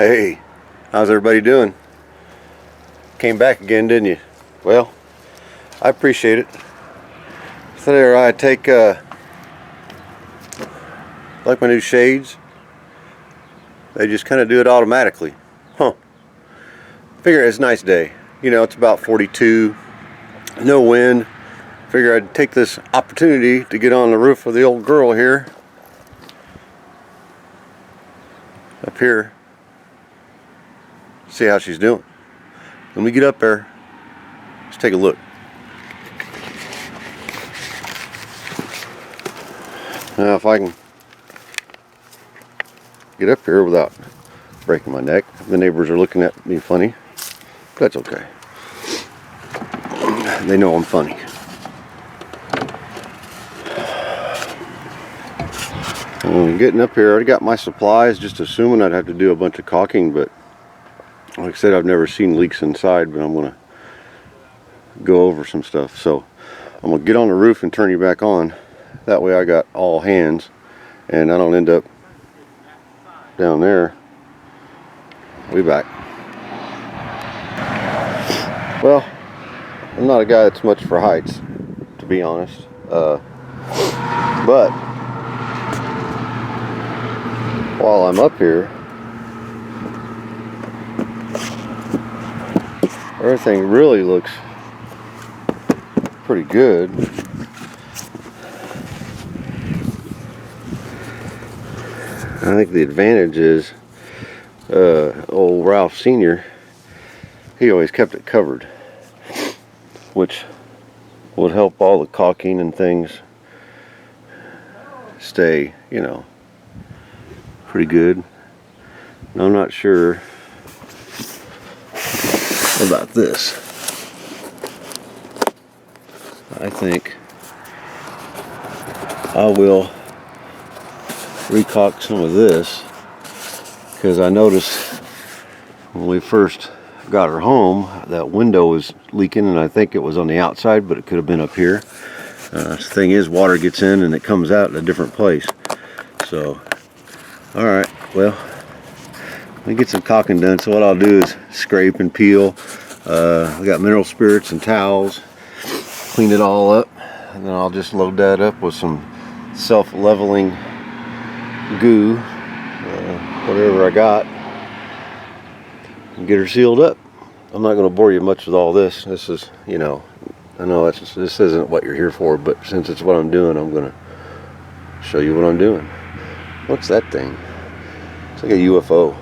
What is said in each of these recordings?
Hey, how's everybody doing? Came back again, didn't you? Well, I appreciate it. So there, I take like my new shades. They just kind of do it automatically. Huh. Figure it's a nice day. You know, it's about 42, no wind. Figure I'd take this opportunity to get on the roof of the old girl here. Up here. See how she's doing. When we get up there, let's take a look. Now if I can get up here without breaking my neck. The neighbors are looking at me funny. That's okay. They know I'm funny. Getting up here, I already got my supplies, just assuming I'd have to do a bunch of caulking, but like I said, I've never seen leaks inside, but I'm going to go over some stuff. So I'm going to get on the roof and turn you back on. That way I got all hands and I don't end up down there. We back. Well, I'm not a guy that's much for heights, to be honest. But while I'm up here, everything really looks pretty good. I think the advantage is old Ralph Sr., he always kept it covered, which would help all the caulking and things stay, you know, pretty good. Now, I'm not sure about this. I think I will recaulk some of this, because I noticed when we first got her home that window was leaking, and I think it was on the outside, but it could have been up here. The thing is, water gets in and it comes out in a different place. So alright, well, let me get some caulking done. So what I'll do is scrape and peel. I got mineral spirits and towels, clean it all up, and then I'll just load that up with some self-leveling goo, whatever I got, and get her sealed up. I'm not going to bore you much with all this. This is, you know, I know this isn't what you're here for, but since it's what I'm doing, I'm going to show you what I'm doing. What's that thing? It's like a UFO.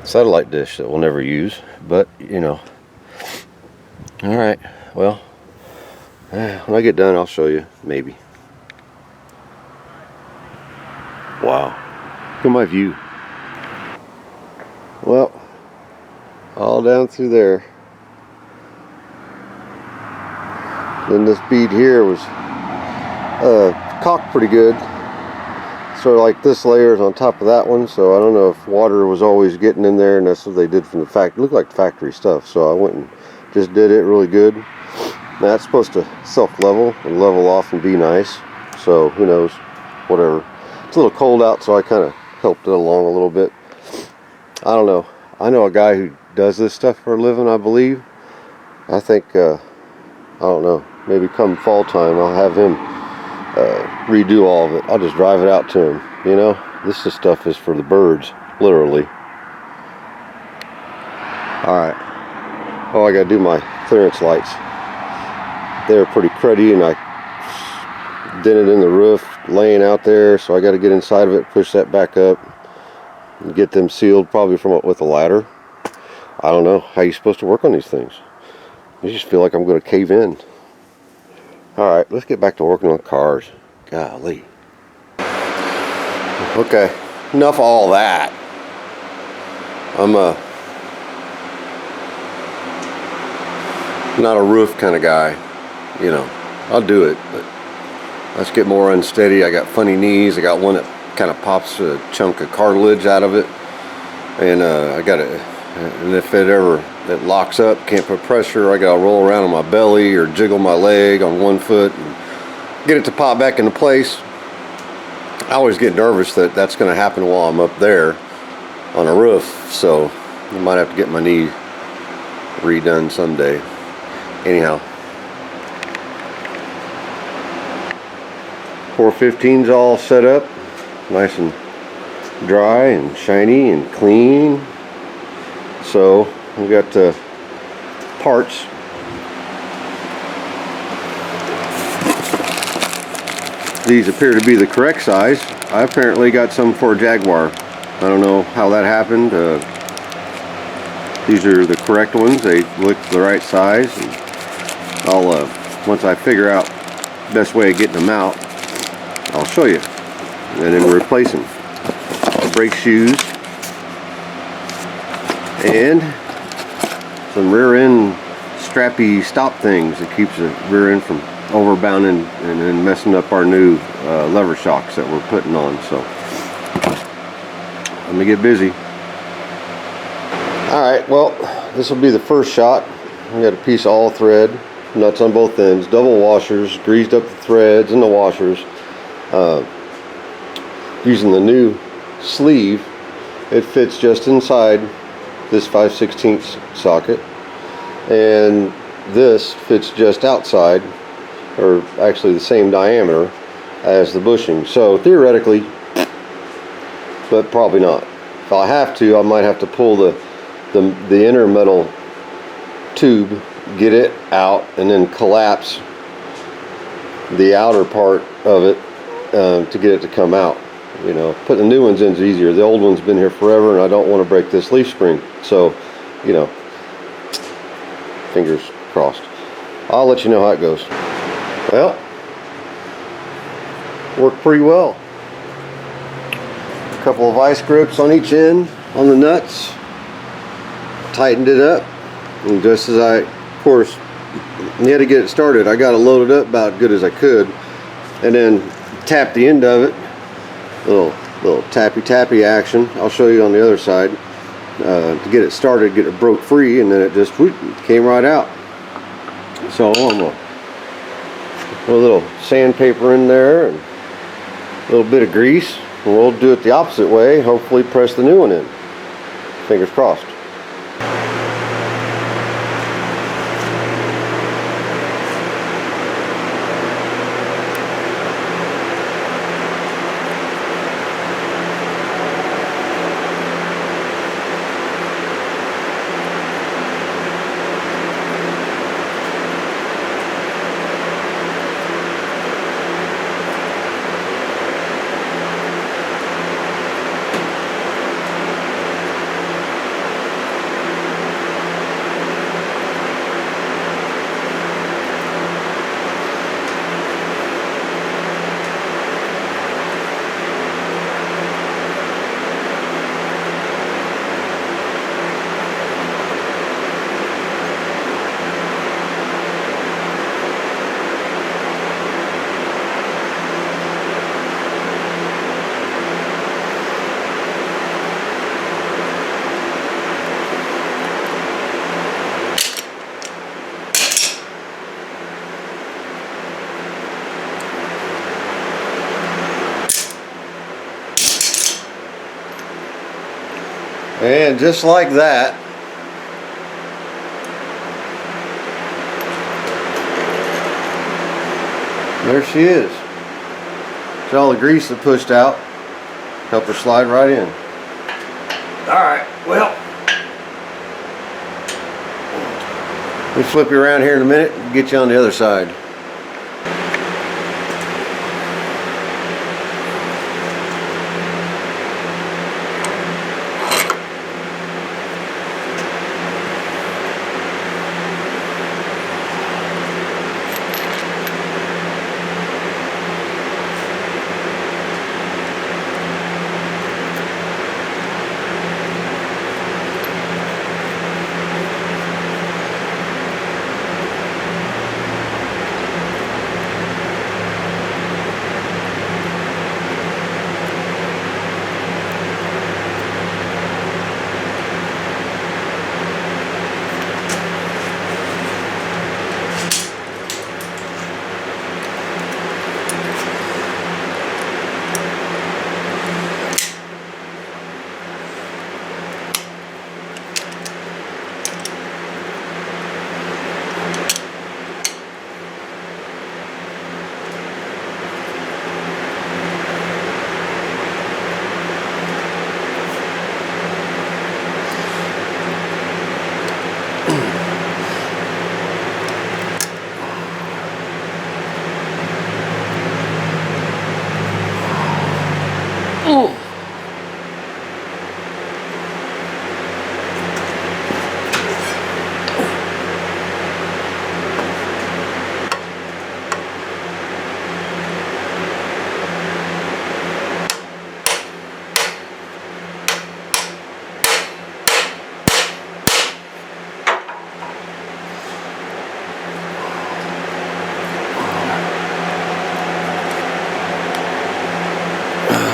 Satellite dish that we'll never use, but you know. Alright, well, when I get done, I'll show you, maybe. Wow, look at my view. Well, all down through there. Then this bead here was caulked pretty good. Sort of like this layer is on top of that one, so I don't know if water was always getting in there, and that's what they did from the factory. It looked like factory stuff, so I went and just did it really good. Now that's supposed to self-level and level off and be nice, so who knows, whatever. It's a little cold out, so I kind of helped it along a little bit. I don't know. I know a guy who does this stuff for a living, I believe. I think, I don't know, maybe come fall time I'll have him redo all of it. I'll just drive it out to him, you know. This stuff is for the birds, literally. Alright. Oh, I gotta do my clearance lights. They're pretty cruddy, and I dented in the roof laying out there, so I gotta get inside of it, push that back up, and get them sealed, probably with a ladder. I don't know how you're supposed to work on these things. You just feel like I'm gonna cave in. Alright, let's get back to working on cars. Golly. Okay, enough of all that. I'm not a roof kind of guy. You know, I'll do it, but let's get more unsteady. I got funny knees. I got one that kind of pops a chunk of cartilage out of it. And I got it. And if it locks up, can't put pressure, I gotta roll around on my belly or jiggle my leg on one foot and get it to pop back into place. I always get nervous that that's gonna happen while I'm up there. on a roof, so I might have to get my knee redone someday. Anyhow, 415's all set up, nice and dry and shiny and clean. So we got the parts. These appear to be the correct size. I apparently got some for a Jaguar. I don't know how that happened. These are the correct ones. They look the right size. And I'll once I figure out the best way of getting them out, I'll show you, and then replace them. Brake shoes and some rear end strappy stop things that keeps the rear end from overbounding and then messing up our new lever shocks that we're putting on. So let me get busy. Alright, well, this will be the first shot. We got a piece of all thread, nuts on both ends, double washers, greased up the threads and the washers. Using the new sleeve, it fits just inside this 5/16 socket, and this fits just outside, or actually the same diameter as the bushing. So theoretically, but probably not. If I have to, I might have to pull the inner metal tube, get it out, and then collapse the outer part of it to get it to come out. You know, putting the new ones in is easier. The old one's been here forever, and I don't want to break this leaf spring. So, you know, fingers crossed. I'll let you know how it goes. Well, worked pretty well. A couple of vice grips on each end on the nuts. Tightened it up, and just as I, of course, you had to get it started. I got it loaded up about as good as I could, and then tapped the end of it. Little tappy action. I'll show you on the other side to get it started, get it broke free, and then it just whoop, came right out. So I'm gonna put a little sandpaper in there and a little bit of grease, and we'll do it the opposite way. Hopefully press the new one in. Fingers crossed. And just like that, there she is. So all the grease that pushed out helped her slide right in. Alright, well, we flip you around here in a minute and get you on the other side.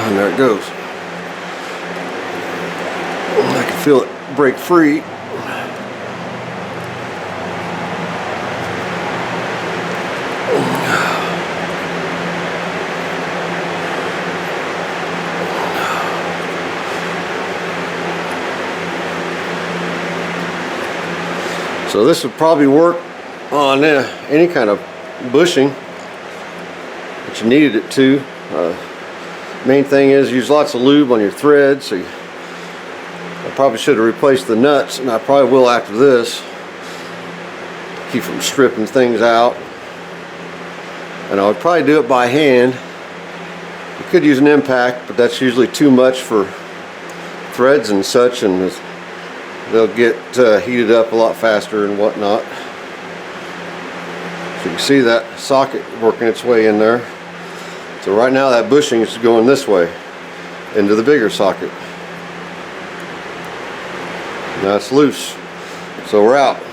And there it goes. I can feel it break free. So this would probably work on any kind of bushing that you needed it to. Main thing is use lots of lube on your threads. So I probably should have replaced the nuts, and I probably will after this. Keep from stripping things out. And I would probably do it by hand. You could use an impact, but that's usually too much for threads and such, and they'll get heated up a lot faster and whatnot. So you can see that socket working its way in there. So right now that bushing is going this way into the bigger socket. Now it's loose, so we're out.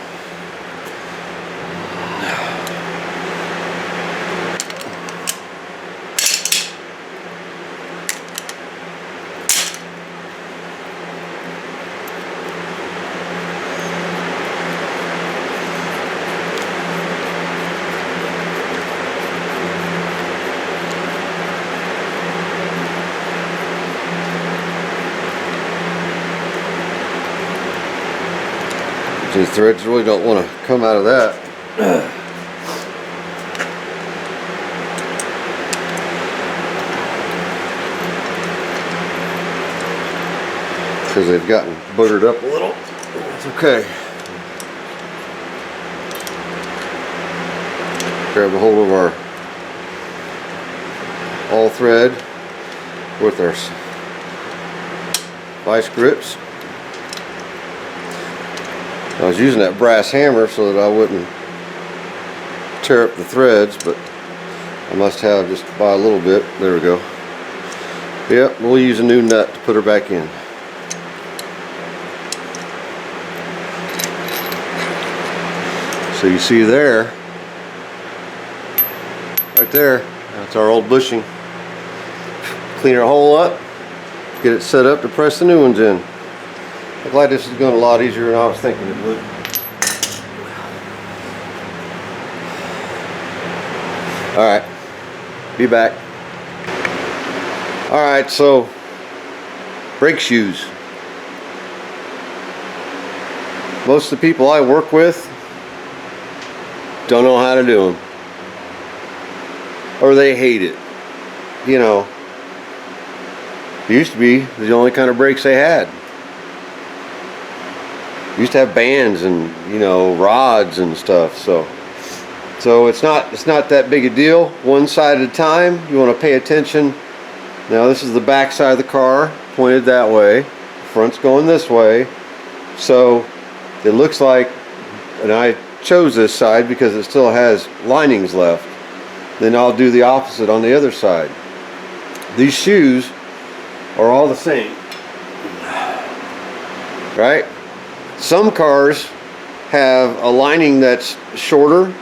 These threads really don't want to come out of that. Because they've gotten buttered up a little. It's okay. Grab a hold of our all thread with our vice grips. I was using that brass hammer so that I wouldn't tear up the threads, but I must have just by a little bit. There we go. Yep, we'll use a new nut to put her back in. So you see there, right there, that's our old bushing. Clean her hole up, get it set up to press the new ones in. I'm glad this is going a lot easier than I was thinking it would. Alright, be back. Alright, so brake shoes. Most of the people I work with don't know how to do them. Or they hate it. You know, it used to be the only kind of brakes they had. Used to have bands and, you know, rods and stuff, so it's not that big a deal. One side at a time. You want to pay attention. Now this is the back side of the car, pointed that way. Front's going this way. So it looks like, and I chose this side because it still has linings left. Then I'll do the opposite on the other side. These shoes are all the same, right? Some cars have a lining that's shorter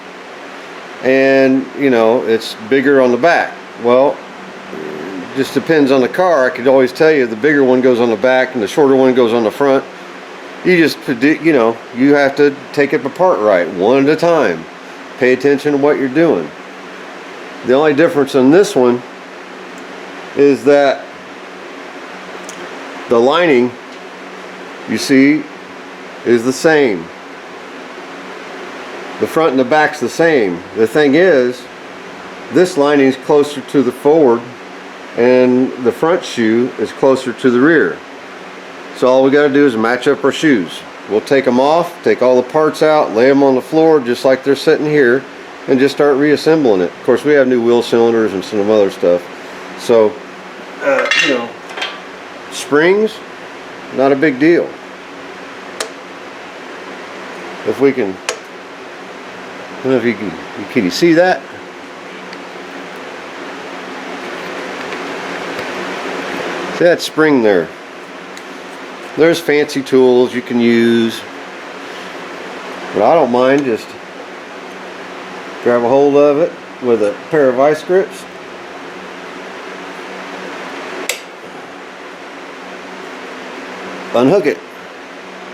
and, you know, it's bigger on the back. Well, it just depends on the car. I could always tell you the bigger one goes on the back and the shorter one goes on the front. You just, you know, you have to take it apart right, one at a time. Pay attention to what you're doing. The only difference in this one is that the lining, you see, is the same. The front and the back's the same. The thing is, this lining is closer to the forward and the front shoe is closer to the rear. So all we got to do is match up our shoes. We'll take them off, take all the parts out, lay them on the floor just like they're sitting here, and just start reassembling it. Of course, we have new wheel cylinders and some other stuff. So, you know, springs, not a big deal. If we can, I don't know if you can you see that? See that spring there? There's fancy tools you can use, but I don't mind just grab a hold of it with a pair of vice grips unhook it,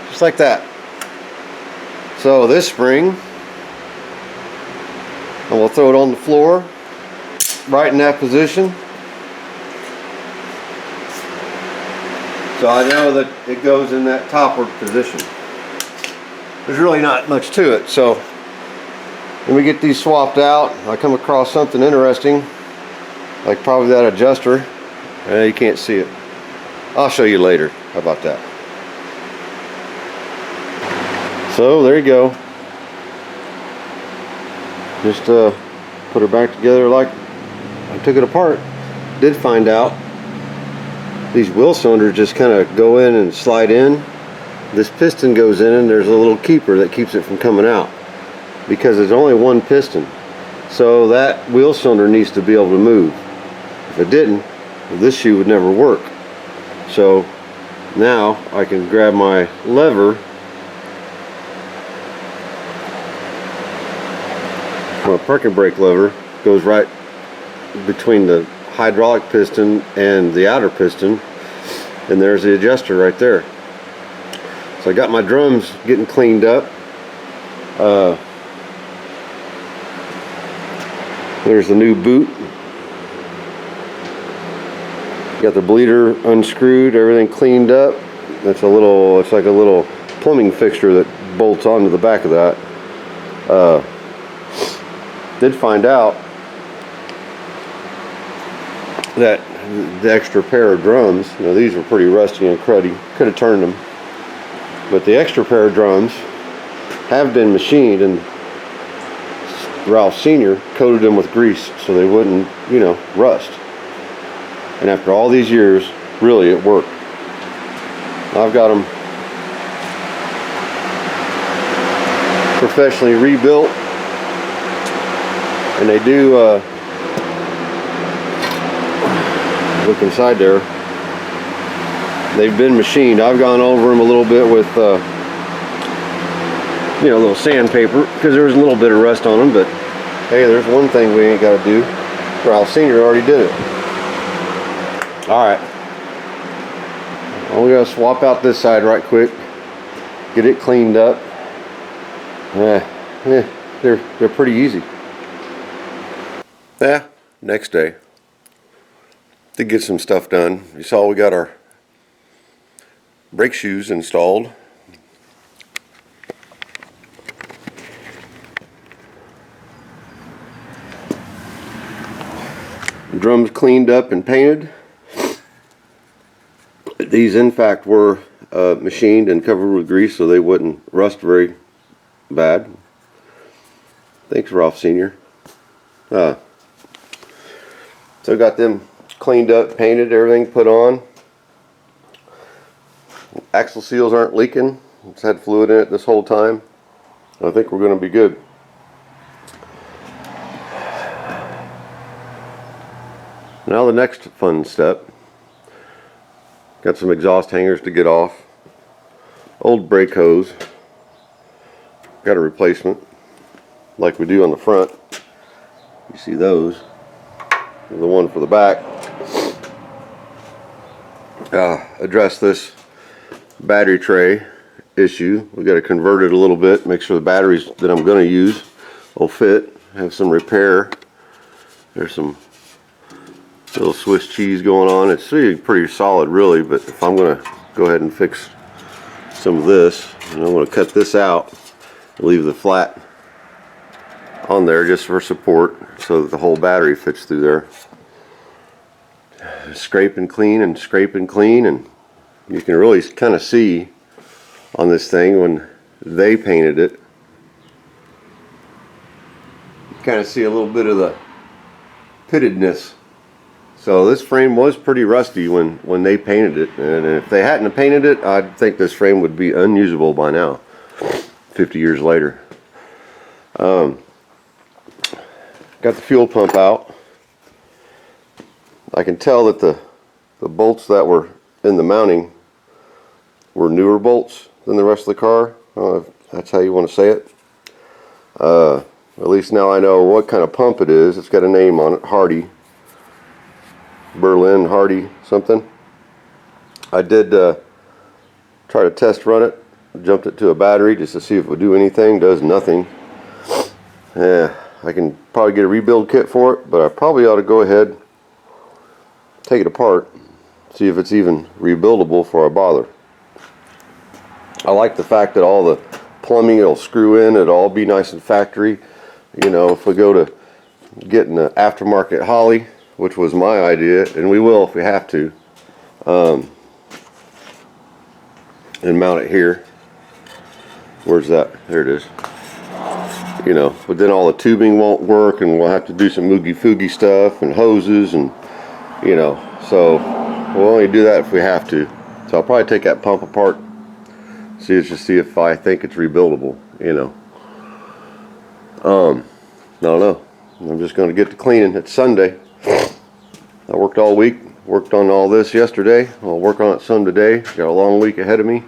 just like that. So this spring, and we'll throw it on the floor, right in that position. So I know that it goes in that topward position. There's really not much to it. So when we get these swapped out, I come across something interesting, like probably that adjuster. You can't see it. I'll show you later. How about that? So there you go. Just put her back together like I took it apart. Did find out these wheel cylinders just kind of go in and slide in. This piston goes in and there's a little keeper that keeps it from coming out, because there's only one piston. So that wheel cylinder needs to be able to move. If it didn't, this shoe would never work. So now I can grab my lever, my parking brake lever goes right between the hydraulic piston and the outer piston, and there's the adjuster right there. So I got my drums getting cleaned up. There's the new boot. Got the bleeder unscrewed, everything cleaned up. That's a little, it's like a little plumbing fixture that bolts onto the back of that. Did find out that the extra pair of drums, you know, these were pretty rusty and cruddy, could have turned them, but the extra pair of drums have been machined, and Ralph Sr. coated them with grease so they wouldn't, you know, rust. And after all these years, really it worked. I've got them professionally rebuilt, and they do look inside there, they've been machined. I've gone over them a little bit with you know, a little sandpaper, because there was a little bit of rust on them, but hey, there's one thing we ain't got to do. Ralph Sr. already did it. Alright, well, we gotta swap out this side right quick, get it cleaned up. They're pretty easy. Yeah, next day, to get some stuff done. You saw we got our brake shoes installed. Drums cleaned up and painted. These in fact were machined and covered with grease so they wouldn't rust very bad. Thanks, Ralph Sr. So got them cleaned up, painted, everything put on. Axle seals aren't leaking. It's had fluid in it this whole time. I think we're going to be good. Now the next fun step. Got some exhaust hangers to get off. Old brake hose. Got a replacement like we do on the front. You see those. The one for the back. Address this battery tray issue. We got to convert it a little bit, make sure the batteries that I'm going to use will fit. Have some repair. There's some little Swiss cheese going on. It's pretty solid really, but if I'm going to go ahead and fix some of this, and I'm going to cut this out and leave the flat on there just for support so that the whole battery fits through there. Scrape and clean and scrape and clean, and you can really kind of see on this thing when they painted it, you kind of see a little bit of the pittedness. So this frame was pretty rusty when they painted it, and if they hadn't painted it, I'd think this frame would be unusable by now, 50 years later. Got the fuel pump out. I can tell that the bolts that were in the mounting were newer bolts than the rest of the car. If that's how you want to say it. At least now I know what kind of pump it is. It's got a name on it, Hardy. Berlin Hardy something. I did try to test run it. Jumped it to a battery just to see if it would do anything. Does nothing. Yeah, I can probably get a rebuild kit for it, but I probably ought to go ahead, take it apart, see if it's even rebuildable before I bother. I like the fact that all the plumbing, it'll screw in, it'll all be nice and factory. You know, if we go to getting an aftermarket Holly, which was my idea, and we will if we have to, and mount it here. Where's that? There it is. You know, but then all the tubing won't work, and we'll have to do some oogie-foogie stuff and hoses, and you know, so we'll only do that if we have to. So I'll probably take that pump apart, see if I think it's rebuildable. You know, I don't know. I'm just going to get to cleaning. It's Sunday. I worked all week, worked on all this yesterday. I'll work on it some today. Got a long week ahead of me.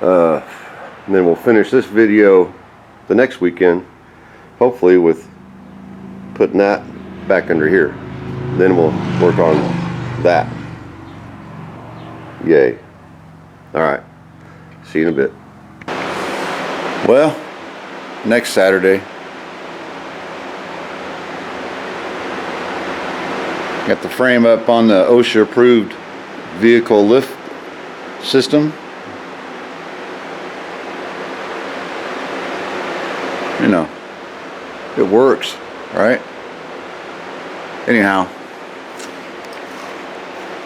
And then we'll finish this video the next weekend, hopefully with putting that back under here. Then we'll work on that. Yay. Alright. See you in a bit. Well, next Saturday, got the frame up on the OSHA approved vehicle lift system. You know, it works, right? Anyhow,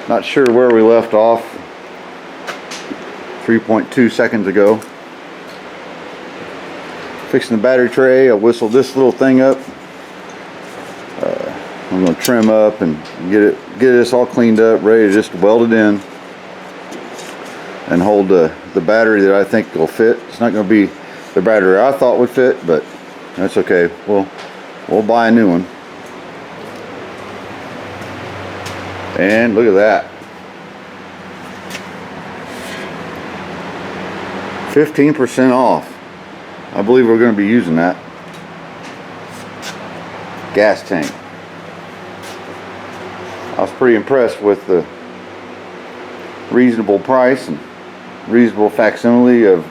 not sure where we left off 3.2 seconds ago. Fixing the battery tray. I whistled this little thing up. I'm going to trim up and get this all cleaned up, ready to just weld it in and hold the battery that I think will fit. It's not going to be the battery I thought would fit, but that's okay. We'll buy a new one. And look at that. 15% off. I believe we're going to be using that. Gas tank. I was pretty impressed with the reasonable price and reasonable facsimile of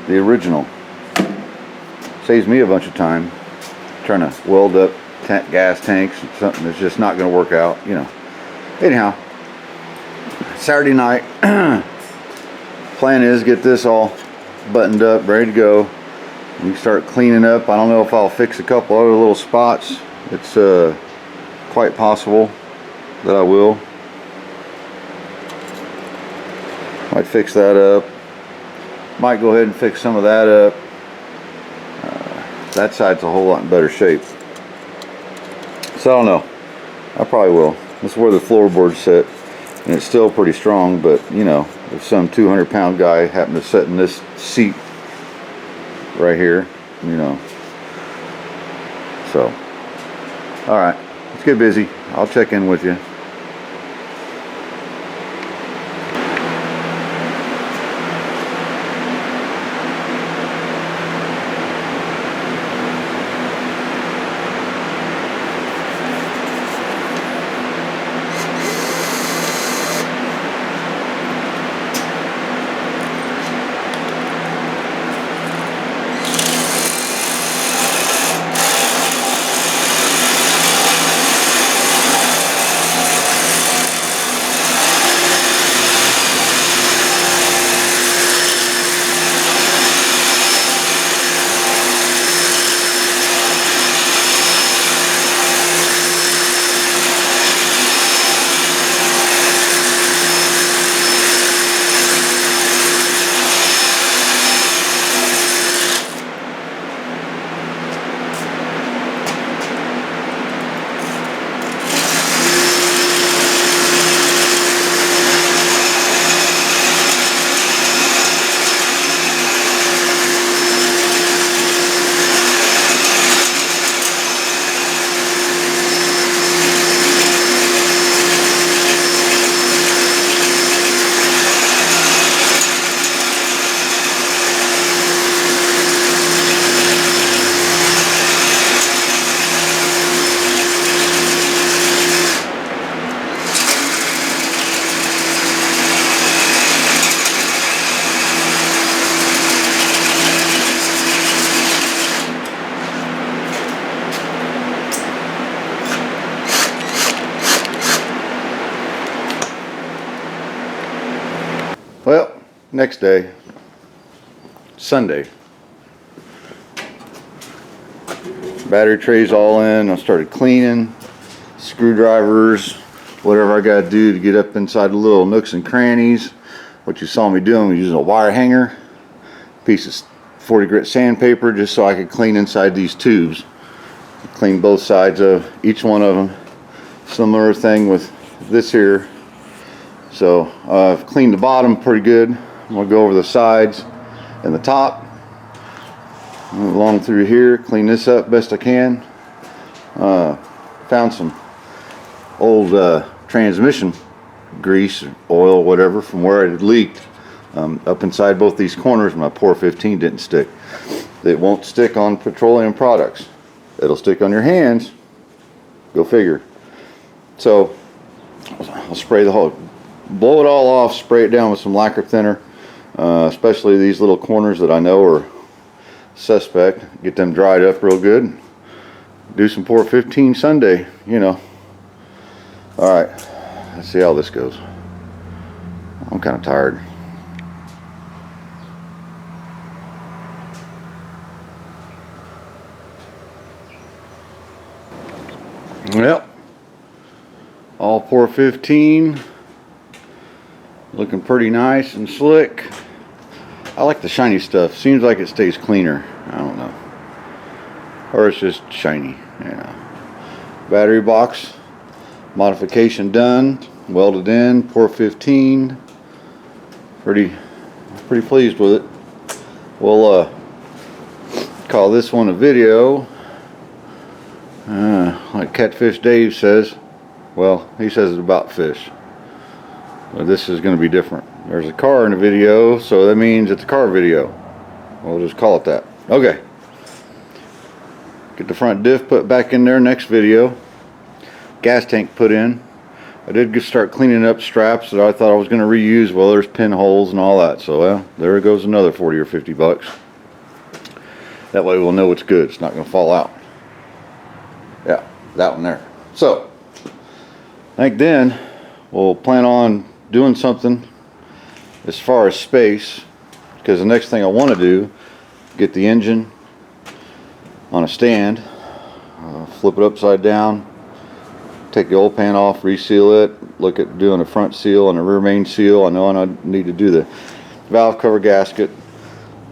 the original. Saves me a bunch of time trying to weld up gas tanks and something that's just not going to work out, you know. Anyhow, Saturday night, plan is get this all buttoned up, ready to go. We can start cleaning up. I don't know if I'll fix a couple other little spots. It's quite possible that I will. Might fix that up. Might go ahead and fix some of that up. That side's a whole lot in better shape. So I don't know. I probably will. This is where the floorboard's set, and it's still pretty strong, but you know, if some 200-pound guy happened to sit in this seat right here, you know. So, all right, let's get busy. I'll check in with you. Next day, Sunday. Battery trays all in. I started cleaning, screwdrivers, whatever I got to do to get up inside the little nooks and crannies. What you saw me doing was using a wire hanger, piece of 40 grit sandpaper, just so I could clean inside these tubes. Clean both sides of each one of them. Similar thing with this here. So I've cleaned the bottom pretty good. I'm going to go over the sides and the top. Move along through here, clean this up best I can. Found some old transmission grease, oil, whatever, from where it had leaked. Up inside both these corners, my pour 15 didn't stick. It won't stick on petroleum products. It'll stick on your hands. Go figure. So I'll spray the whole, blow it all off, spray it down with some lacquer thinner, especially these little corners that I know are suspect. Get them dried up real good. Do some pour 15 Sunday, you know. Alright, let's see how this goes. I'm kind of tired. Well, all pour 15, looking pretty nice and slick. I like the shiny stuff. Seems like it stays cleaner. I don't know. Or it's just shiny, you know. Battery box modification done, welded in, pour 15. Pretty pleased with it. We'll call this one a video. Like Catfish Dave says. Well, he says it's about fish. But this is going to be different. There's a car in the video, so that means it's a car video. We'll just call it that. Okay. Get the front diff put back in there next video. Gas tank put in. I did start cleaning up straps that I thought I was going to reuse. Well, there's pinholes and all that. So, well, there goes another 40 or 50 bucks. That way we'll know it's good. It's not going to fall out. Yeah, that one there. So, I think then we'll plan on doing something as far as space, because the next thing I want to do, get the engine on a stand, flip it upside down, take the old pan off, reseal it, look at doing a front seal and a rear main seal. I know I need to do the valve cover gasket,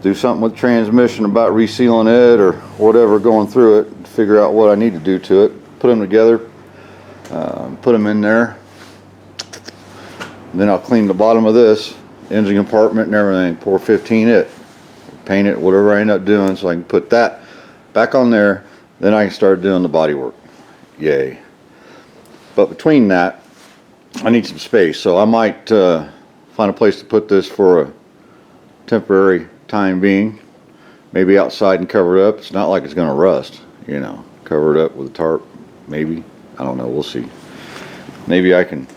do something with transmission about resealing it or whatever, going through it, figure out what I need to do to it, put them together, put them in there. Then I'll clean the bottom of this engine compartment and everything, pour 15 it, paint it, whatever I end up doing, so I can put that back on there. Then I can start doing the body work. Yay. But between that, I need some space, so I might find a place to put this for a temporary time being. Maybe outside and cover it up. It's not like it's going to rust, you know. Cover it up with a tarp, maybe. I don't know, we'll see. Maybe I can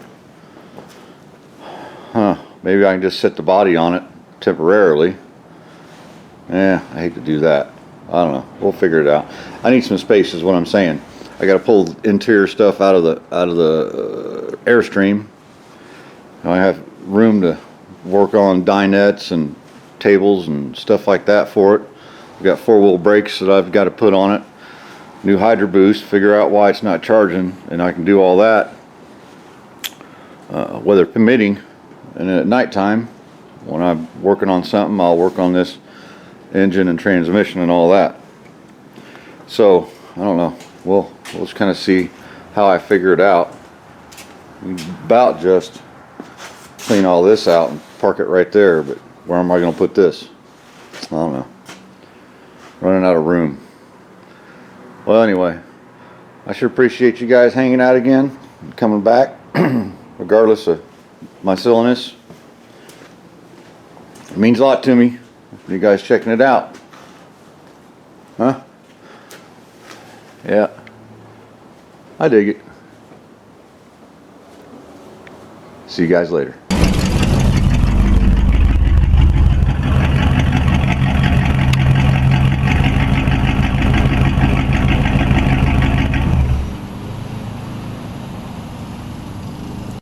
maybe I can just set the body on it temporarily. I hate to do that. I don't know, we'll figure it out. I need some space is what I'm saying. I got to pull interior stuff out of the Airstream. I have room to work on dinettes and tables and stuff like that for it. I've got 4-wheel brakes that I've got to put on it. New Hydro Boost, figure out why it's not charging, and I can do all that weather permitting. And then at nighttime, when I'm working on something, I'll work on this engine and transmission and all that. So I don't know, we'll just kind of see how I figure it out. About just clean all this out and park it right there, but where am I going to put this? I don't know. Running out of room. Well, anyway, I sure appreciate you guys hanging out again and coming back regardless of my silliness. It means a lot to me. You guys checking it out. Huh? Yeah. I dig it. See you guys later.